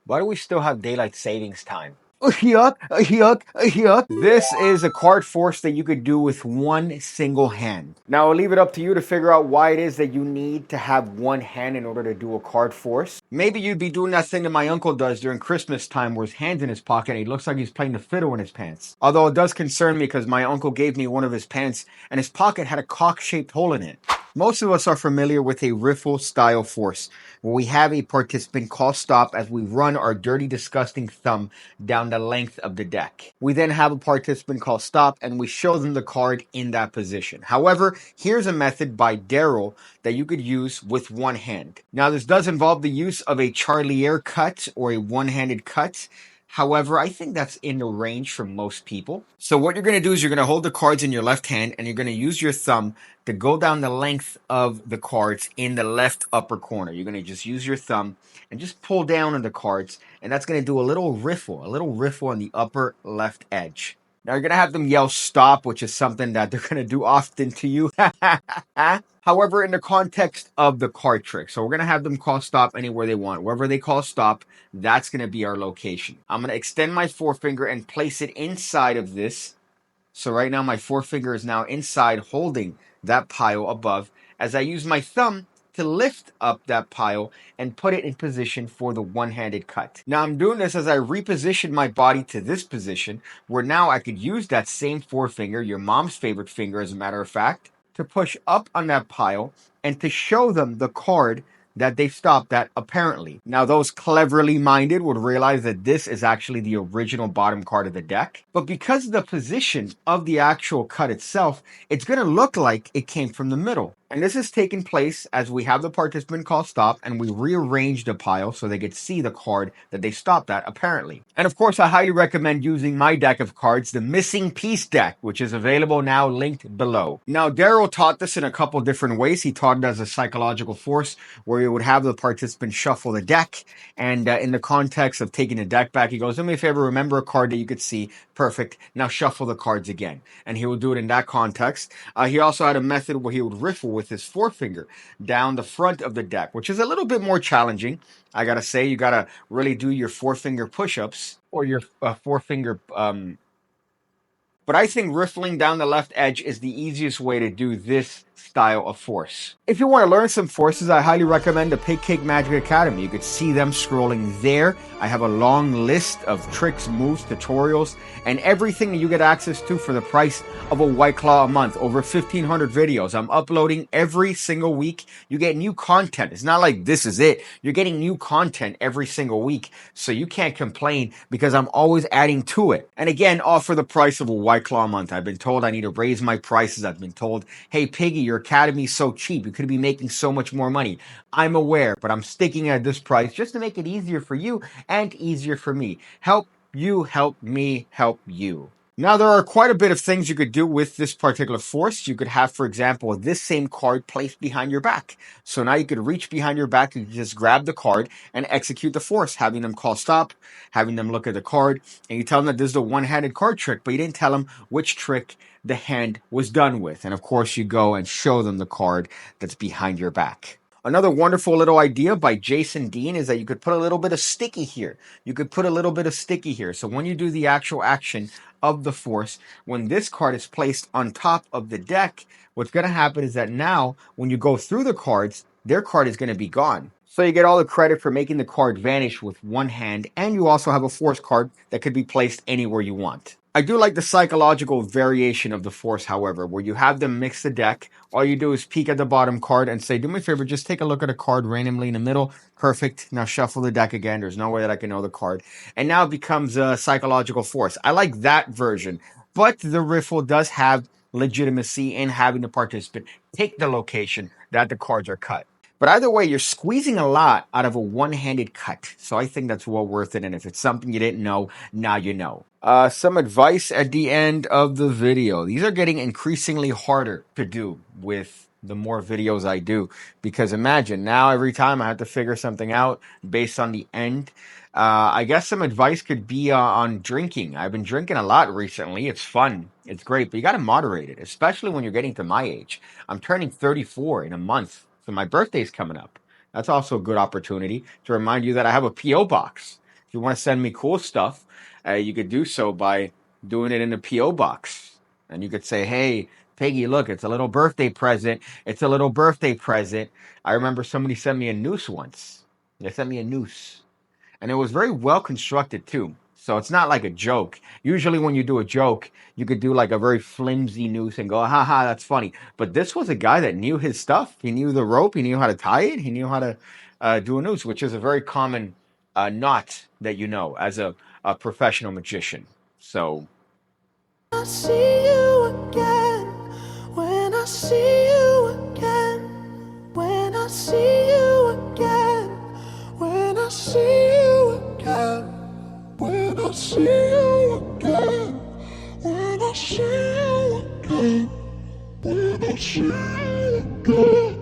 Why do we still have daylight savings time? Yuck, yuck, yuck. This is a card force that you could do with one single hand. Now, I'll leave it up to you to figure out why it is that you need to have one hand in order to do a card force. Maybe you'd be doing that thing that my uncle does during Christmas time where his hand's in his pocket and he looks like he's playing the fiddle in his pants. Although it does concern me because my uncle gave me one of his pants and his pocket had a cock-shaped hole in it. Most of us are familiar with a riffle style force, where we have a participant call stop as we run our dirty, disgusting thumb down the length of the deck. We then have a participant call stop and we show them the card in that position. However, here's a method by Daryl that you could use with one hand. Now, this does involve the use of a charlier cut or a one-handed cut. However, I think that's in the range for most people. So what you're going to do is you're going to hold the cards in your left hand and you're going to use your thumb to go down the length of the cards in the left upper corner. You're going to just use your thumb and just pull down on the cards, and that's going to do a little riffle on the upper left edge. Now you're going to have them yell stop, which is something that they're going to do often to you. However, in the context of the card trick, so we're going to have them call stop anywhere they want. Wherever they call stop, that's going to be our location. I'm going to extend my forefinger and place it inside of this. So right now my forefinger is now inside holding that pile above as I use my thumb to lift up that pile and put it in position for the one-handed cut. Now I'm doing this as I reposition my body to this position where now I could use that same forefinger, your mom's favorite finger as a matter of fact, to push up on that pile and to show them the card that they've stopped at apparently. Now those cleverly minded would realize that this is actually the original bottom card of the deck. But because of the position of the actual cut itself, it's going to look like it came from the middle. And this is taking place as we have the participant call stop and we rearrange the pile so they could see the card that they stopped at apparently. And of course, I highly recommend using my deck of cards, the Missing Piece deck, which is available now linked below. Now, Daryl taught this in a couple different ways. He taught it as a psychological force where he would have the participant shuffle the deck. And in the context of taking the deck back, he goes, do me a favor, remember a card that you could see. Perfect. Now shuffle the cards again. And he would do it in that context. He also had a method where he would riffle with his forefinger down the front of the deck, which is a little bit more challenging. I gotta say, you gotta really do your forefinger push-ups or your forefinger but I think riffling down the left edge is the easiest way to do this style of force. If you want to learn some forces, I highly recommend the PigCake Magic Academy. You could see them scrolling there. I have a long list of tricks, moves, tutorials, and everything that you get access to for the price of a White Claw a month. Over 1,500 videos. I'm uploading every single week. You get new content. It's not like this is it. You're getting new content every single week, so you can't complain because I'm always adding to it. And again, all for the price of a White Claw a month. I've been told I need to raise my prices. I've been told, hey, Piggy, your academy's so cheap. You could be making so much more money. I'm aware, but I'm sticking at this price just to make it easier for you and easier for me. Help you, help me, help you. Now, there are quite a bit of things you could do with this particular force. You could have, for example, this same card placed behind your back. So now you could reach behind your back and just grab the card and execute the force, having them call stop, having them look at the card, and you tell them that this is a one-handed card trick, but you didn't tell them which trick the hand was done with. And of course, you go and show them the card that's behind your back. Another wonderful little idea by Jason Dean is that you could put a little bit of sticky here. You could put a little bit of sticky here. So when you do the actual action of the force, when this card is placed on top of the deck, what's going to happen is that now when you go through the cards, their card is going to be gone. So you get all the credit for making the card vanish with one hand, and you also have a force card that could be placed anywhere you want. I do like the psychological variation of the force, however, where you have them mix the deck. All you do is peek at the bottom card and say, do me a favor, just take a look at a card randomly in the middle. Perfect. Now shuffle the deck again. There's no way that I can know the card. And now it becomes a psychological force. I like that version. But the riffle does have legitimacy in having the participant take the location that the cards are cut. But either way, you're squeezing a lot out of a one-handed cut. So I think that's well worth it. And if it's something you didn't know, now you know. Some advice at the end of the video. These are getting increasingly harder to do with the more videos I do. Because imagine, now every time I have to figure something out based on the end. I guess some advice could be on drinking. I've been drinking a lot recently. It's fun. It's great. But you got to moderate it, especially when you're getting to my age. I'm turning 34 in a month. So my birthday's coming up. That's also a good opportunity to remind you that I have a P.O. box. If you want to send me cool stuff, you could do so by doing it in a P.O. box. And you could say, hey, Piggy, look, it's a little birthday present. It's a little birthday present. I remember somebody sent me a noose once. They sent me a noose. And it was very well constructed too. So it's not like a joke. Usually when you do a joke, you could do like a very flimsy noose and go, haha, that's funny. But this was a guy that knew his stuff. He knew the rope. He knew how to tie it. He knew how to do a noose, which is a very common knot that you know as a professional magician. So I see you again, when I see you again, when I see you again, when I see you again, when I see you again, when I see you again, when I see you again.